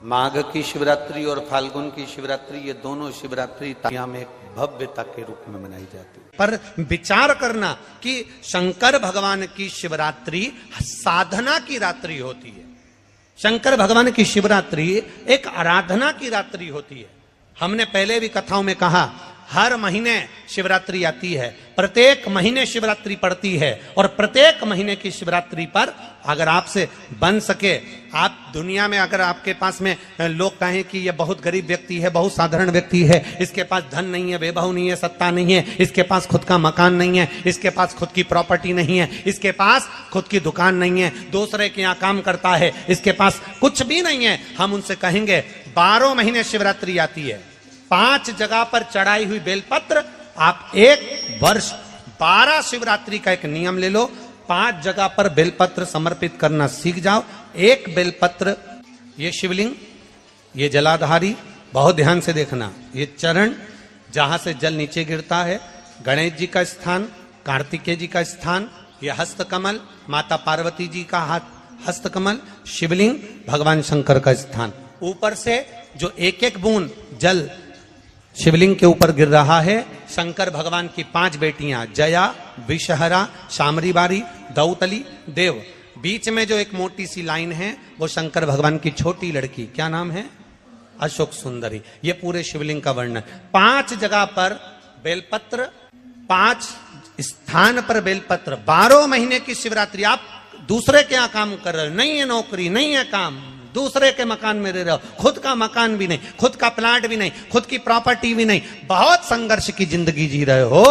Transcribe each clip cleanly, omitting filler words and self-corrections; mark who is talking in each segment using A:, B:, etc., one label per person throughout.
A: माघ की शिवरात्रि और फाल्गुन की शिवरात्रि, ये दोनों शिवरात्रि दुनिया में एक भव्यता के रूप में मनाई जाती है।
B: पर विचार करना कि शंकर भगवान की शिवरात्रि साधना की रात्रि होती है। शंकर भगवान की शिवरात्रि एक आराधना की रात्रि होती है। हमने पहले भी कथाओं में कहा, हर महीने शिवरात्रि आती है, प्रत्येक महीने शिवरात्रि पड़ती है, और प्रत्येक महीने की शिवरात्रि पर अगर आपसे बन सके, आप दुनिया में अगर आपके पास में लोग कहें कि ये बहुत गरीब व्यक्ति है, बहुत साधारण व्यक्ति है, इसके पास धन नहीं है, वैभव नहीं है, सत्ता नहीं है, इसके पास खुद का मकान नहीं है, इसके पास खुद की प्रॉपर्टी नहीं है, इसके पास खुद की दुकान नहीं है, दूसरे के यहाँ काम करता है, इसके पास कुछ भी नहीं है, हम उनसे कहेंगे 12 महीने शिवरात्रि आती है, 5 जगह पर चढ़ाई हुई बेलपत्र, आप एक वर्ष 12 शिवरात्रि का एक नियम ले लो, 5 जगह पर बेलपत्र समर्पित करना सीख जाओ। एक बेलपत्र, ये शिवलिंग, ये जलाधारी, बहुत ध्यान से देखना, ये चरण जहां से जल नीचे गिरता है, गणेश जी का स्थान, कार्तिकेय जी का स्थान, ये हस्तकमल, माता पार्वती जी का हाथ हस्तकमल, शिवलिंग, भगवान शंकर का स्थान। ऊपर से जो एक एक बूंद जल शिवलिंग के ऊपर गिर रहा है, शंकर भगवान की 5 बेटियां, जया, विषहरा, शामरी बारी, दौतली, देव। बीच में जो एक मोटी सी लाइन है वो शंकर भगवान की छोटी लड़की, क्या नाम है? अशोक सुंदरी। ये पूरे शिवलिंग का वर्णन। 5 जगह पर बेलपत्र, 5 स्थान पर बेलपत्र, 12 महीने की शिवरात्रि। आप दूसरे के यहाँ काम कर रहे हो, नहीं है नौकरी, नहीं है काम, दूसरे के मकान में रह रहे हो, खुद का मकान भी नहीं, खुद का प्लाट भी नहीं, खुद की प्रॉपर्टी भी नहीं, बहुत संघर्ष की जिंदगी जी रहे हो,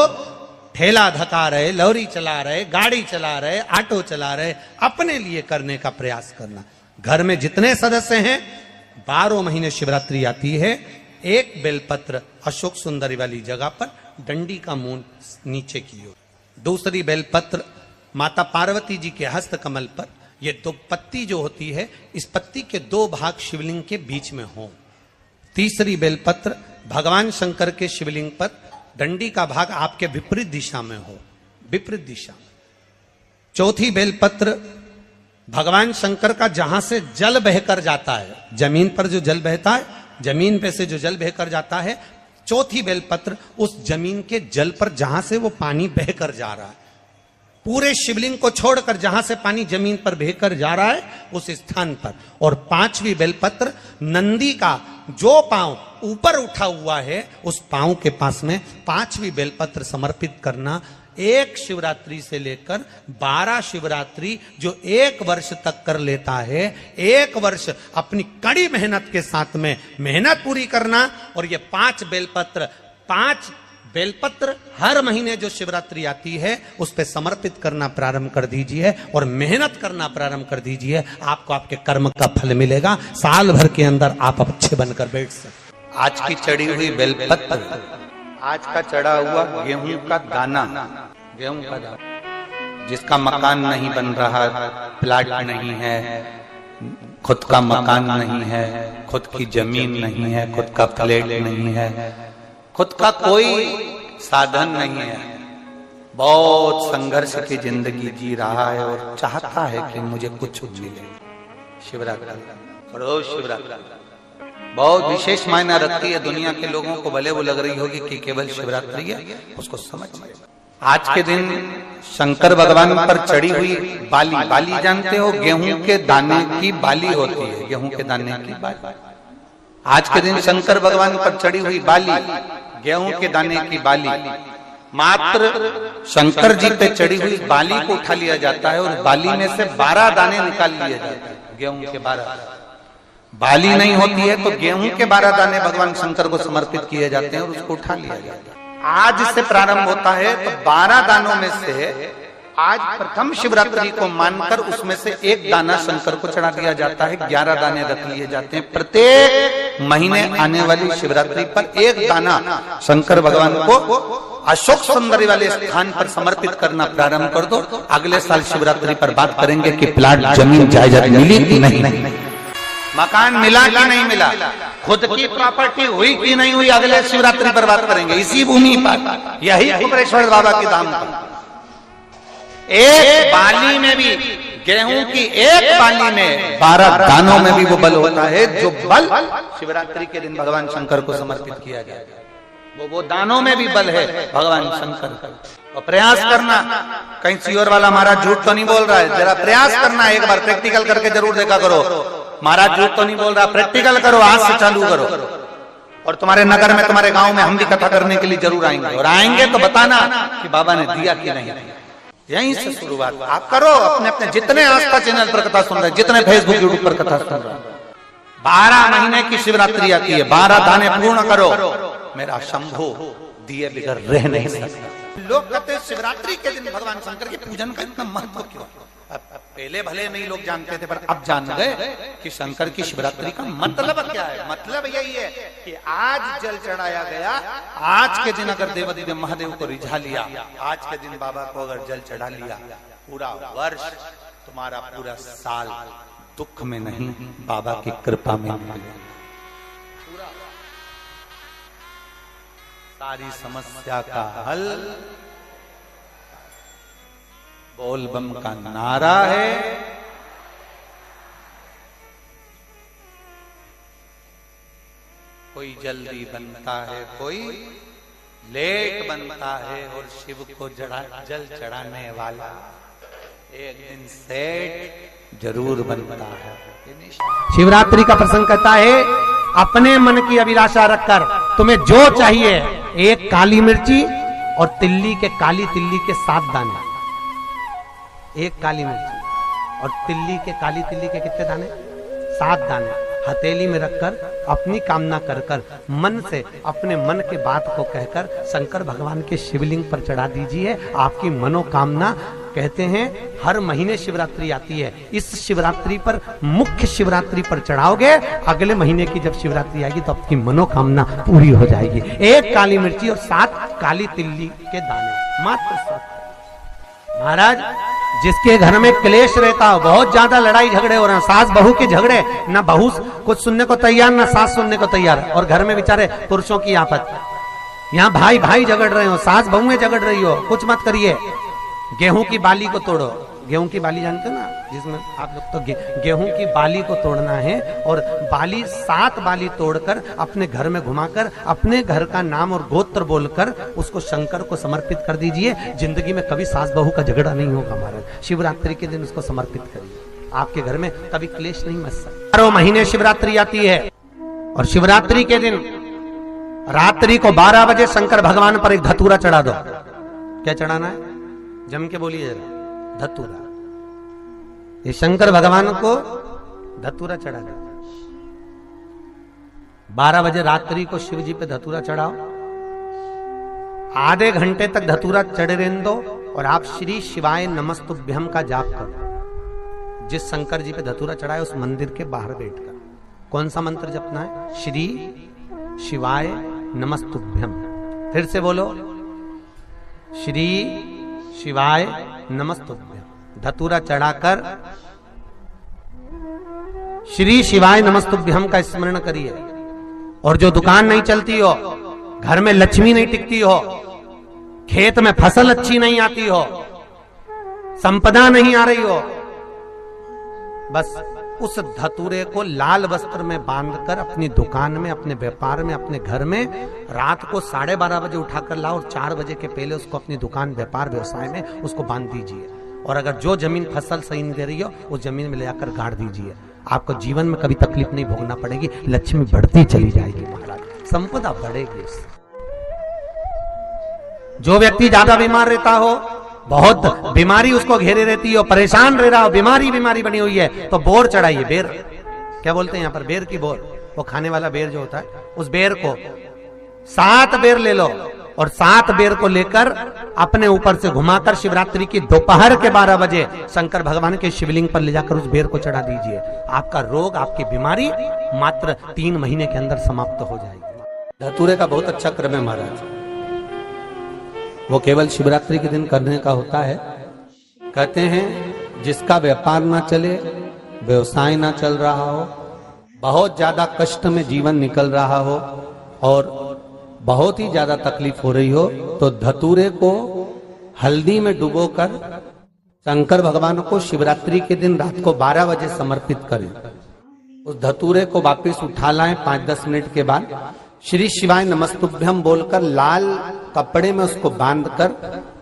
B: ठेला धका रहे, लॉरी चला रहे, गाड़ी चला रहे, ऑटो चला रहे, अपने लिए करने का प्रयास करना। घर में जितने सदस्य हैं, 12 महीने शिवरात्रि आती है, एक बेलपत्र अशोक सुंदरी वाली जगह पर, डंडी का मुंह नीचे की ओर। दूसरी बेलपत्र माता पार्वती जी के हस्त कमल पर। ये 2 पत्ती जो होती है, इस पत्ती के 2 भाग शिवलिंग के बीच में हो। तीसरी बेलपत्र भगवान शंकर के शिवलिंग पर, डंडी का भाग आपके विपरीत दिशा में हो, विपरीत दिशा। चौथी बेलपत्र भगवान शंकर का जहां से जल बहकर जाता है, जमीन पर जो जल बहता है, जमीन पे से जो जल बहकर जाता है, चौथी बेलपत्र उस जमीन के जल पर जहां से वो पानी बहकर जा रहा है, पूरे शिवलिंग को छोड़कर जहां से पानी जमीन पर बहकर जा रहा है उस स्थान पर। और 5वीं बेलपत्र नंदी का जो पांव ऊपर उठा हुआ है, उस पांव के पास में 5वीं बेलपत्र समर्पित करना। एक शिवरात्रि से लेकर 12 शिवरात्रि जो 1 वर्ष तक कर लेता है, 1 वर्ष अपनी कड़ी मेहनत के साथ में मेहनत पूरी करना। और ये 5 बेलपत्र हर महीने जो शिवरात्रि आती है उस पे समर्पित करना प्रारंभ कर दीजिए और मेहनत करना प्रारंभ कर दीजिए। आपको आपके कर्म का फल मिलेगा। साल भर के अंदर आप अच्छे बनकर बैठ सकते।
A: आज की चढ़ी हुई बेलपत्र, आज का चढ़ा हुआ गेहूं का दाना, गेहूं का दाना, जिसका मकान नहीं बन रहा, प्लाट नहीं है, खुद का मकान नहीं है, खुद की जमीन नहीं है, खुद का फ्लैट नहीं है, खुद का कोई साधन नहीं है, बहुत संघर्ष की जिंदगी जी रहा है और चाहता है कि मुझे कुछ मिले। शिवरात्रि, रोज शिवरात्रि बहुत विशेष मायना रखती है। दुनिया के लोगों को भले वो लग रही होगी कि केवल शिवरात्रि है, उसको समझ। आज के दिन शंकर भगवान पर चढ़ी हुई बाली, बाली जानते हो, गेहूं के दाने की बाली होती है, गेहूं के दाने की बाली। आज के दिन शंकर भगवान पर चढ़ी हुई बाली, गेहूं के दाने की बाली, मात्र शंकर जी पे चढ़ी हुई बाली को उठा लिया जाता है और बाली में से 12 दाने निकाल लिए जाते हैं। गेहूं के 12, बाली नहीं होती है तो गेहूं के 12 दाने भगवान शंकर को समर्पित किए जाते हैं और उसको उठा लिया जाता है। आज से प्रारंभ होता है तो 12 दानों में से आज प्रथम शिवरात्रि को मानकर उसमें से 1 दाना शंकर को चढ़ा दिया जाता है, 11 दाने रख लिए जाते हैं। प्रत्येक महीने आने वाली शिवरात्रि पर 1 दाना शंकर भगवान को अशोक सुंदरी वाले स्थान पर समर्पित करना प्रारंभ कर दो। अगले साल शिवरात्रि पर बात करेंगे कि प्लाट, जमीन, जायदाद मिली कि नहीं, मकान मिला कि नहीं मिला, खुद की प्रॉपर्टी हुई कि नहीं हुई, अगले शिवरात्रि पर बात करेंगे इसी भूमि पर, यही कुबेरेश्वर बाबा की धाम पर। एक बाली में भी गेहूं की एक बाली में 12 दानों में भी वो बल होता है जो बल शिवरात्रि के दिन भगवान शंकर को समर्पित किया गया। वो दानों में भी बल है भगवान शंकर का। और प्रयास करना, कहीं सियोर वाला महाराज झूठ तो नहीं बोल रहा है, जरा प्रयास करना, एक बार प्रैक्टिकल करके जरूर देखा करो। महाराज झूठ तो नहीं बोल रहा, प्रैक्टिकल करो, आज से चालू करो। और तुम्हारे नगर में, तुम्हारे गांव में हम भी कथा करने के लिए जरूर आएंगे, और आएंगे तो बताना कि बाबा ने दिया कि नहीं। यहीं से शुरुआत आप करो। अपने अपने जितने आस्था चैनल पर कथा सुन रहे, जितने फेसबुक यूट्यूब पर कथा सुन रहे, 12 महीने की शिवरात्रि आती है, 12 दाने पूर्ण करो, मेरा शंभो दिए बिगर रह नहीं सकता। लोग कहते हैं शिवरात्रि के दिन भगवान शंकर के पूजन का इतना महत्व क्यों? पहले भले नहीं लोग जानते थे, पर अब जान गए कि शंकर की शिवरात्रि का मतलब क्या है। मतलब यही है कि आज जल चढ़ाया गया, आज के दिन अगर देवादिदेव महादेव को रिझा लिया, आज के दिन बाबा को अगर जल चढ़ा लिया, पूरा वर्ष तुम्हारा पूरा साल दुख में नहीं, बाबा की कृपा में निकले। सारी समस्या का हल बोल बम का नारा है। कोई जल्दी बनता है, कोई लेट बनता है, और शिव को जल चढ़ाने वाला एक दिन सेठ जरूर बनता है।
B: शिवरात्रि का प्रसंग कहता है, अपने मन की अभिलाषा रखकर तुम्हें जो चाहिए, एक काली मिर्ची और काली तिल्ली के 7 दाने। एक काली मिर्ची और काली तिल्ली के कितने दाने? 7 दाने हथेली में रखकर अपनी कामना कर कर मन से अपने मन के बात को कहकर शंकर भगवान के शिवलिंग पर चढ़ा दीजिए। आपकी मनोकामना, कहते हैं हर महीने शिवरात्रि आती है, इस शिवरात्रि पर, मुख्य शिवरात्रि पर चढ़ाओगे, अगले महीने की जब शिवरात्रि आएगी तो आपकी मनोकामना पूरी हो जाएगी। एक काली मिर्ची और 7 काली तिल्ली के दाने, मात्र 7। महाराज, जिसके घर में क्लेश रहता हो, बहुत ज्यादा लड़ाई झगड़े हो रहे हैं, सास बहू के झगड़े, ना बहू कुछ सुनने को तैयार, ना सास सुनने को तैयार, और घर में बेचारे पुरुषों की आफत, यहाँ भाई भाई झगड़ रहे हो, सास बहुएं झगड़ रही हो, कुछ मत करिए। गेहूं की बाली को तोड़ो। गेहूं की बाली जानते हो ना, जिसमें आप लोग तो गेहूं की बाली को तोड़ना है, और बाली 7 बाली तोड़कर अपने घर में घुमाकर अपने घर का नाम और गोत्र बोलकर उसको शंकर को समर्पित कर दीजिए। जिंदगी में कभी सास बहू का झगड़ा नहीं होगा महाराज। शिवरात्रि के दिन उसको समर्पित करिए, आपके घर में कभी क्लेश नहीं मच सकता। 12 महीने शिवरात्रि आती है, और शिवरात्रि के दिन रात्रि को 12 बजे शंकर भगवान पर एक धतूरा चढ़ा दो। क्या चढ़ाना है? जम के बोलिए जरा। धतूरा। ये शंकर भगवान को धतूरा चढ़ा दो। 12 बजे रात्रि को शिव जी पे धतूरा चढ़ाओ, आधे घंटे तक धतूरा चढ़े रहने दो, और आप श्री शिवाय नमस्तुभ्यम का जाप करो। जिस शंकर जी पे धतूरा चढ़ाए उस मंदिर के बाहर बैठकर कौन सा मंत्र जपना है? श्री शिवाय नमस्तुभ्यम। फिर से बोलो, श्री शिवाय नमस्तुभ्यम। धतूरा चढ़ाकर श्री शिवाय नमस्तुभ्यम का स्मरण करिए। और जो दुकान नहीं चलती हो, घर में लक्ष्मी नहीं टिकती हो, खेत में फसल अच्छी नहीं आती हो, संपदा नहीं आ रही हो, बस उस धतूरे को लाल वस्त्र में बांधकर अपनी दुकान में, अपने व्यापार में, अपने घर में रात को 12:30 बजे उठाकर लाओ, और 4 बजे के पहले उसको अपनी दुकान, व्यापार, व्यवसाय में उसको बांध दीजिए। और अगर जो जमीन फसल सही नहीं दे रही हो, उस जमीन में ले जाकर गाड़ दीजिए। आपको जीवन में कभी तकलीफ नहीं भोगना पड़ेगी, लक्ष्मी बढ़ती चली जाएगी महाराज, संपदा बढ़ेगी। जो व्यक्ति ज्यादा बीमार रहता हो, बहुत बीमारी उसको घेरे रहती हो, परेशान रह रहा हो, बीमारी बनी हुई है, तो बोर चढ़ाइए। बेर, क्या बोलते हैं यहाँ पर? बेर की बोर, वो खाने वाला बेर जो होता है, उस बेर को 7 बेर ले लो, और 7 बेर को लेकर अपने ऊपर से घुमाकर शिवरात्रि की दोपहर के 12 बजे शंकर भगवान के शिवलिंग पर ले जाकर उस बेर को चढ़ा दीजिए। आपका रोग, आपकी बीमारी मात्र 3 महीने के अंदर समाप्त हो जाएगी। धतूरे का बहुत अच्छा क्रम है महाराज, वो केवल शिवरात्रि के दिन करने का होता है। कहते हैं जिसका व्यापार ना चले, व्यवसाय ना चल रहा हो, बहुत ज्यादा कष्ट में जीवन निकल रहा हो, और बहुत ही ज्यादा तकलीफ हो रही हो, तो धतूरे को हल्दी में डुबोकर शंकर भगवान को शिवरात्रि के दिन रात को 12 बजे समर्पित करें। उस धतूरे को वापस उठा लाएं 5-10 मिनट के बाद, श्री शिवाय नमस्तुभ्यम बोलकर लाल कपड़े में उसको बांधकर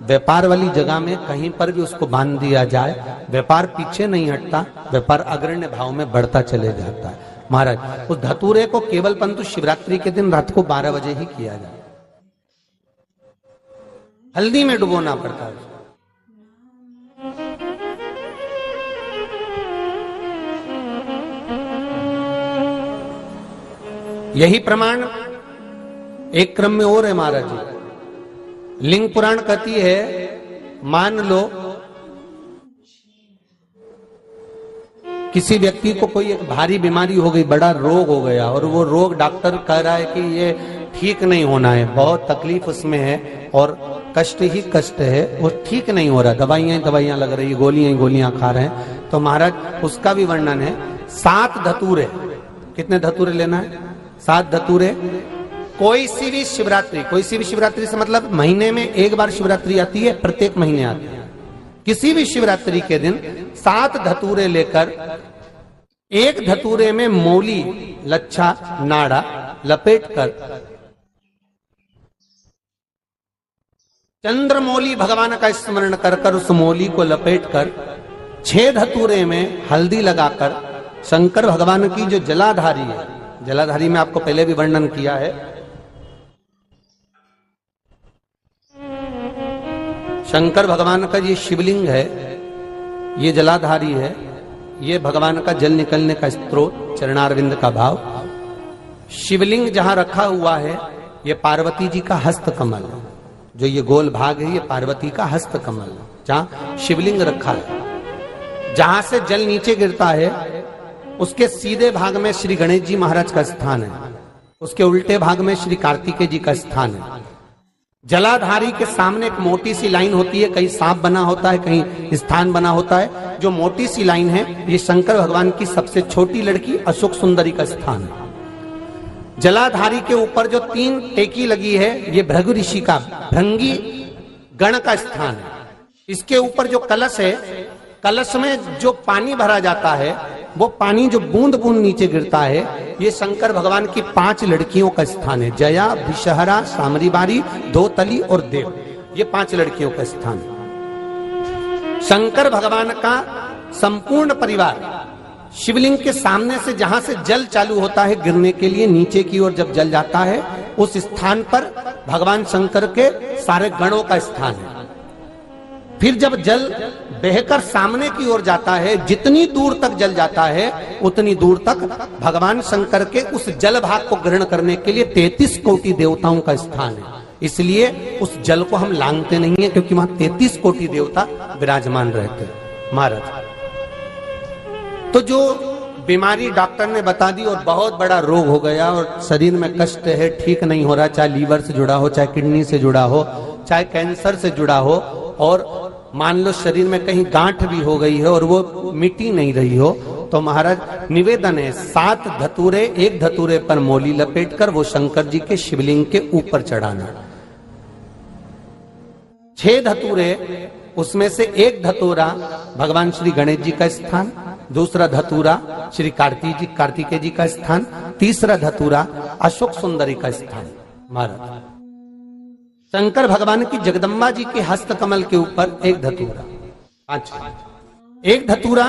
B: व्यापार वाली जगह में कहीं पर भी उसको बांध दिया जाए। व्यापार पीछे नहीं हटता, व्यापार अग्रण्य भाव में बढ़ता चले जाता है। महाराज उस धतूरे को केवल परंतु शिवरात्रि के दिन रात को 12 बजे ही किया जाए। हल्दी में डुबोना पड़ता है। यही प्रमाण एक क्रम में और है महाराज जी। लिंग पुराण कहती है, मान लो किसी व्यक्ति को कोई एक भारी बीमारी हो गई, बड़ा रोग हो गया, और वो रोग डॉक्टर कह रहा है कि ये ठीक नहीं होना है, बहुत तकलीफ उसमें है और कष्ट ही कष्ट है, वो ठीक नहीं हो रहा, दवाइयां लग रही, गोलियां खा रहे हैं। तो महाराज उसका भी वर्णन है। 7 धतूरे, कितने धतूरे लेना है? 7 धतूरे। कोई सी भी शिवरात्रि से मतलब महीने में एक बार शिवरात्रि आती है, प्रत्येक महीने आती है। किसी भी शिवरात्रि के दिन 7 धतूरे लेकर, एक धतूरे में मौली, लच्छा, नाड़ा लपेटकर चंद्रमौली भगवान का स्मरण कर उस मौली को लपेटकर 6 धतूरे में हल्दी लगाकर शंकर भगवान की जो जलाधारी है, जलाधारी में आपको पहले भी वर्णन किया है, शंकर भगवान का ये शिवलिंग है, ये जलाधारी है, ये भगवान का जल निकलने का स्रोत, चरणारविंद का भाव। शिवलिंग जहां रखा हुआ है ये पार्वती जी का हस्त कमल है, जो ये गोल भाग है ये पार्वती का हस्त कमल है, जहां शिवलिंग रखा है। जहां से जल नीचे गिरता है उसके सीधे भाग में श्री गणेश जी महाराज का स्थान है, उसके उल्टे भाग में श्री कार्तिकेय जी का स्थान है। जलाधारी के सामने एक मोटी सी लाइन होती है, कहीं सांप बना होता है, कहीं स्थान बना होता है। जो मोटी सी लाइन है ये शंकर भगवान की सबसे छोटी लड़की अशोक सुंदरी का स्थान है। जलाधारी के ऊपर जो 3 टेकी लगी है ये भृगु ऋषि का, भृंगी गण का स्थान है। इसके ऊपर जो कलश है, कलश में जो पानी भरा जाता है वो पानी जो बूंद बूंद नीचे गिरता है, ये शंकर भगवान की 5 लड़कियों का स्थान है। जया, विषहरा, सामरीबारी, धोतली और देव, ये 5 लड़कियों का स्थान है। शंकर भगवान का संपूर्ण परिवार शिवलिंग के सामने से, जहां से जल चालू होता है गिरने के लिए नीचे की ओर जब जल जाता है, उस स्थान पर भगवान शंकर के सारे गणों का स्थान है। फिर जब जल बहकर सामने की ओर जाता है, जितनी दूर तक जल जाता है उतनी दूर तक भगवान शंकर के उस जल भाग को ग्रहण करने के लिए 33 कोटि देवताओं का स्थान है। इसलिए उस जल को हम लांघते नहीं है, क्योंकि वहां 33 कोटि देवता विराजमान रहते हैं। महाराज तो जो बीमारी डॉक्टर ने बता दी और बहुत बड़ा रोग हो गया और शरीर में कष्ट है, ठीक नहीं हो रहा, चाहे लीवर से जुड़ा हो, चाहे किडनी से जुड़ा हो, चाहे कैंसर से जुड़ा हो, और मान लो शरीर में कहीं गांठ भी हो गई है और वो मिटी नहीं रही हो, तो महाराज निवेदन है 7 धतूरे, एक धतूरे पर मौली लपेटकर वो शंकर जी के शिवलिंग के ऊपर चढ़ाना। 6 धतूरे, उसमें से एक धतूरा भगवान श्री गणेश जी का स्थान, दूसरा धतूरा श्री कार्तिकेय जी का स्थान, तीसरा धतूरा अशोक सुंदरी का स्थान। महाराज शंकर भगवान की जगदम्बा जी के हस्त कमल के ऊपर एक धतूरा, 5, एक धतूरा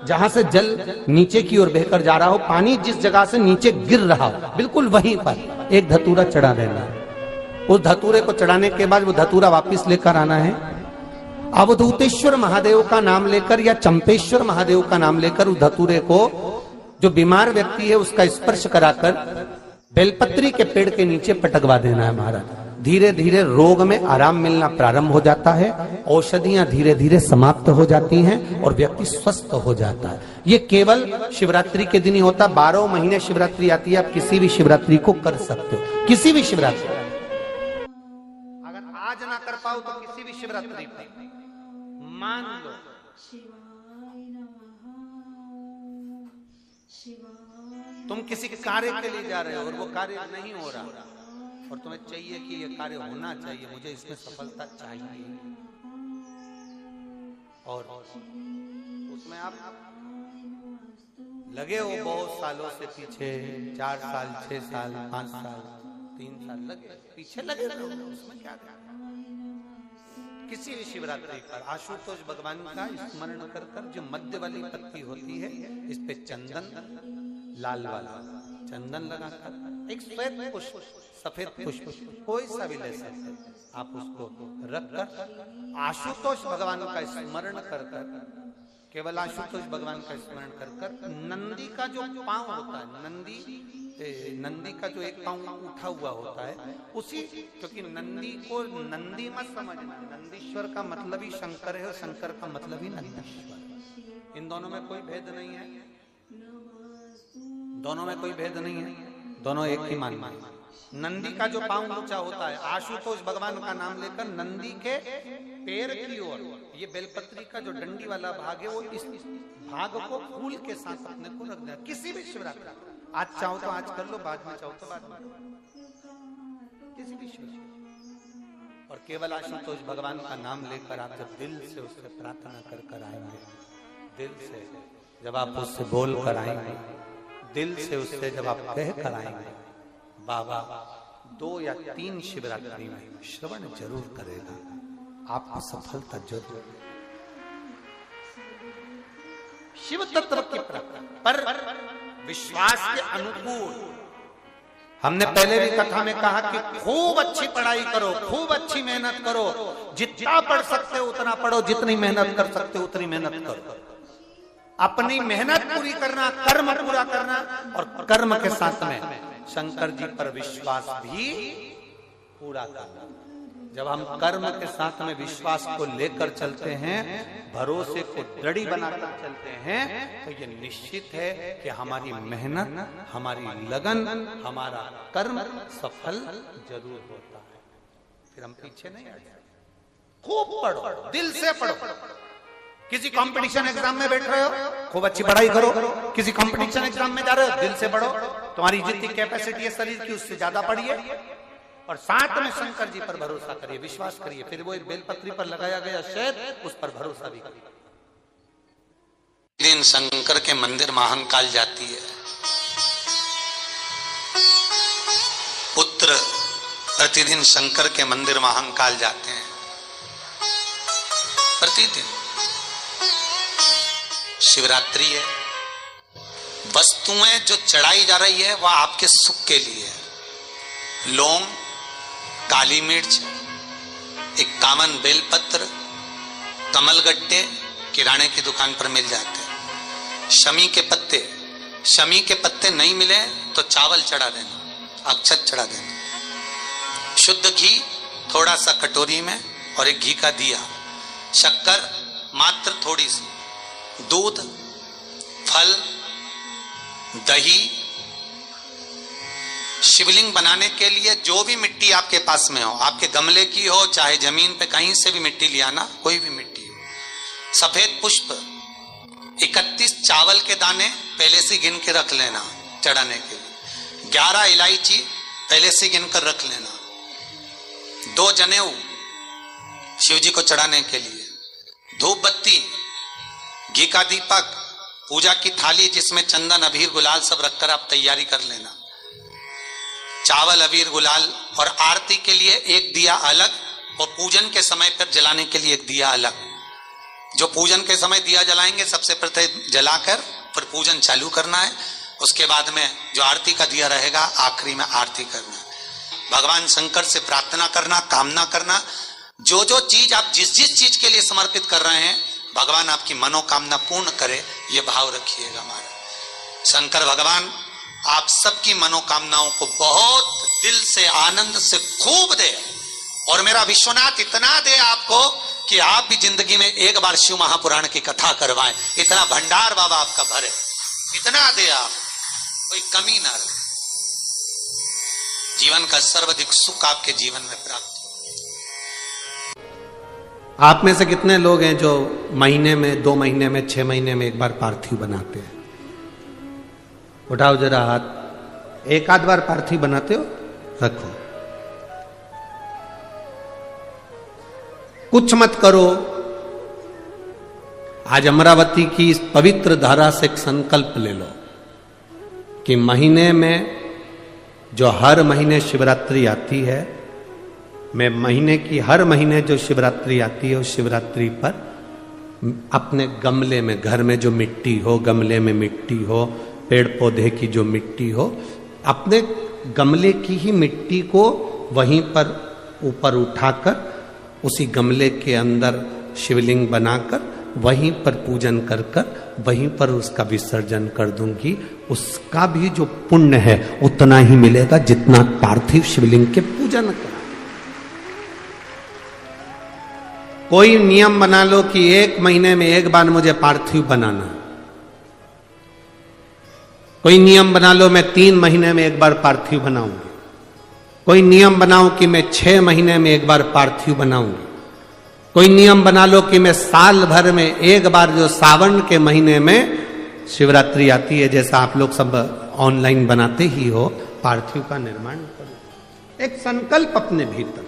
B: जहां से जल नीचे की ओर बहकर जा रहा हो, पानी जिस जगह से नीचे गिर रहा हो बिल्कुल वहीं पर एक धतूरा चढ़ा देना। उस धतूरे को चढ़ाने के बाद वो धतूरा वापस लेकर आना है। अवधूतेश्वर महादेव का नाम लेकर या चंपेश्वर महादेव का नाम लेकर उस धतूरे को, जो बीमार व्यक्ति है उसका स्पर्श कराकर बेलपत्री के पेड़ के नीचे पटकवा देना है। महाराज धीरे धीरे रोग में आराम मिलना प्रारंभ हो जाता है, औषधियां धीरे धीरे समाप्त हो जाती हैं और व्यक्ति स्वस्थ हो जाता है। ये केवल शिवरात्रि के दिन ही होता, 12 महीने शिवरात्रि आती है, आप किसी भी शिवरात्रि को कर सकते हो, किसी भी शिवरात्रि। अगर आज ना कर पाओ तो किसी भी शिवरात्रि पर मान लो तुम किसी कार्य के लिए जा रहे हो और वो कार्य नहीं हो रहा और तुम्हें चाहिए कि ये कार्य होना चाहिए, मुझे इसमें सफलता चाहिए,
A: और उसमें आप लगे हो बहुत सालों से पीछे, 4 साल 6 साल 5 साल 3 साल लगे पीछे लगे रहो, उसमें क्या किसी भी शिवरात्रि पर आशुतोष भगवान का स्मरण कर कर जो मध्य वाली पत्ती होती है इस पे चंदन लाल वाला चंदन लगाकर एक श्वेत पुष्प सफेद पुष्प कोई सा भी ले सकते आप उसको रख कर आशुतोष भगवान का स्मरण कर कर केवल आशुतोष भगवान का स्मरण कर कर नंदी का जो पांव होता है नंदी का जो एक पांव उठा हुआ होता है उसी, क्योंकि नंदी को नंदी मत समझना, नंदीश्वर का मतलब ही शंकर है और शंकर का मतलब ही नंदीश्वर। इन दोनों में कोई भेद नहीं है, दोनों में कोई भेद नहीं है, दोनों एक ही मान मान। नंदी का जो पांव ऊंचा होता है आशुतोष भगवान का नाम लेकर नंदी के पैर की ओर ये बेलपत्री का जो डंडी वाला भाग है वो इस भाग को फूल के साथ अपने को रख देना। किसी भी शिवरात्रि आज चाहो तो आज कर लो, बाद में चाहो तो बाद में, किसी भी शिवरात्रि और केवल आशुतोष भगवान का नाम लेकर आप जब दिल से उससे प्रार्थना कर कर आएंगे, दिल से जब आप उससे बोल कर आएंगे, दिल से उससे जब आप कह कर आएंगे, बाबा 2 या 3 शिवरात्रि में श्रवण जरूर करेगा, आपको सफलता जरूर। शिव तत्व की प्राप्ति पर विश्वास के अनुकूल, हमने पहले भी कथा में कहा कि खूब अच्छी पढ़ाई करो, खूब अच्छी मेहनत करो, जितना पढ़ सकते हो उतना पढ़ो, जितनी मेहनत कर सकते हो उतनी मेहनत करो। अपनी मेहनत पूरी करना, कर्म पूरा करना और कर्म के साथ में शंकर जी पर विश्वास भी पूरा करना। जब हम कर्म के साथ में विश्वास को लेकर चलते हैं, भरोसे को दृढ़ बनाकर चलते हैं, तो ये निश्चित है कि हमारी मेहनत, हमारी लगन, हमारा कर्म सफल जरूर होता है। फिर हम पीछे नहीं आ जाए। खूब पढ़ो, दिल से पढ़ो। किसी कंपटीशन एग्जाम में बैठ रहे हो, खूब अच्छी पढ़ाई करो। किसी कंपटीशन एग्जाम में जा रहे हो, दिल से पढ़ो। तुम्हारी जितनी कैपेसिटी है शरीर की उससे ज्यादा पढ़िए और साथ में शंकर जी पर भरोसा करिए, विश्वास करिए। फिर वो बेलपत्री पर लगाया गया शहद, उस पर भरोसा भी करिए।
C: दिन शंकर के मंदिर महाकाल जाती है, पुत्र प्रतिदिन शंकर के मंदिर महाकाल जाते हैं, प्रतिदिन। शिवरात्रि है, वस्तुएं जो चढ़ाई जा रही है वह आपके सुख के लिए है। लौंग, काली मिर्च, 51 बेलपत्र, कमलगट्टे किराने की दुकान पर मिल जाते हैं। शमी के पत्ते नहीं मिले तो चावल चढ़ा देना, अक्षत चढ़ा देना। शुद्ध घी थोड़ा सा कटोरी में और एक घी का दिया, शक्कर मात्र थोड़ी सी, दूध, फल, दही। शिवलिंग बनाने के लिए जो भी मिट्टी आपके पास में हो, आपके गमले की हो चाहे जमीन पे कहीं से भी मिट्टी ले आना, कोई भी मिट्टी हो। सफेद पुष्प, 31 चावल के दाने पहले से गिन के रख लेना चढ़ाने के लिए। 11 इलायची पहले से गिन कर रख लेना। 2 जनेऊ शिव जी को चढ़ाने के लिए। धूप बत्ती, घी का दीपक, पूजा की थाली जिसमें चंदन अबीर गुलाल सब रखकर आप तैयारी कर लेना। चावल, अबीर, गुलाल और आरती के लिए एक दिया अलग और पूजन के समय पर जलाने के लिए एक दिया अलग। जो पूजन के समय दिया जलाएंगे सबसे पहले जलाकर फिर पूजन चालू करना है। उसके बाद में जो आरती का दिया रहेगा आखिरी में आरती करना है। भगवान शंकर से प्रार्थना करना, कामना करना, जो जो चीज आप जिस जिस चीज के लिए समर्पित कर रहे हैं भगवान आपकी मनोकामना पूर्ण करे, ये भाव रखिएगा। हमारा शंकर भगवान आप सबकी मनोकामनाओं को बहुत दिल से आनंद से खूब दे, और मेरा विश्वनाथ इतना दे आपको कि आप भी जिंदगी में एक बार शिव महापुराण की कथा करवाएं। इतना भंडार बाबा आपका भरे, इतना दे आप, कोई कमी ना रहे। जीवन का सर्वाधिक सुख आपके जीवन में प्राप्त।
B: आप में से कितने लोग हैं जो महीने में, 2 महीने में, 6 महीने में एक बार पार्थिव बनाते हैं? उठाओ जरा हाथ। एक आध बार पार्थिव बनाते हो? रखो। कुछ मत करो, आज अमरावती की इस पवित्र धारा से एक संकल्प ले लो कि महीने में जो हर महीने शिवरात्रि आती है, मैं महीने की हर महीने जो शिवरात्रि आती है उस शिवरात्रि पर अपने गमले में, घर में जो मिट्टी हो, गमले में मिट्टी हो, पेड़ पौधे की जो मिट्टी हो, अपने गमले की ही मिट्टी को वहीं पर ऊपर उठाकर उसी गमले के अंदर शिवलिंग बनाकर वहीं पर पूजन कर कर वहीं पर उसका विसर्जन कर दूंगी। उसका भी जो पुण्य है उतना ही मिलेगा जितना पार्थिव शिवलिंग के पूजन का। कोई नियम बना लो कि 1 महीने में एक बार मुझे पार्थिव बनाना। कोई नियम बना लो मैं 3 महीने में एक बार पार्थिव बनाऊंगी। कोई नियम बनाओ कि मैं 6 महीने में एक बार पार्थिव बनाऊंगी। कोई नियम बना लो कि मैं साल भर में एक बार, जो सावन के महीने में शिवरात्रि आती है, जैसा आप लोग सब ऑनलाइन बनाते ही हो, पार्थिव का निर्माण करो। एक संकल्प अपने भीतर।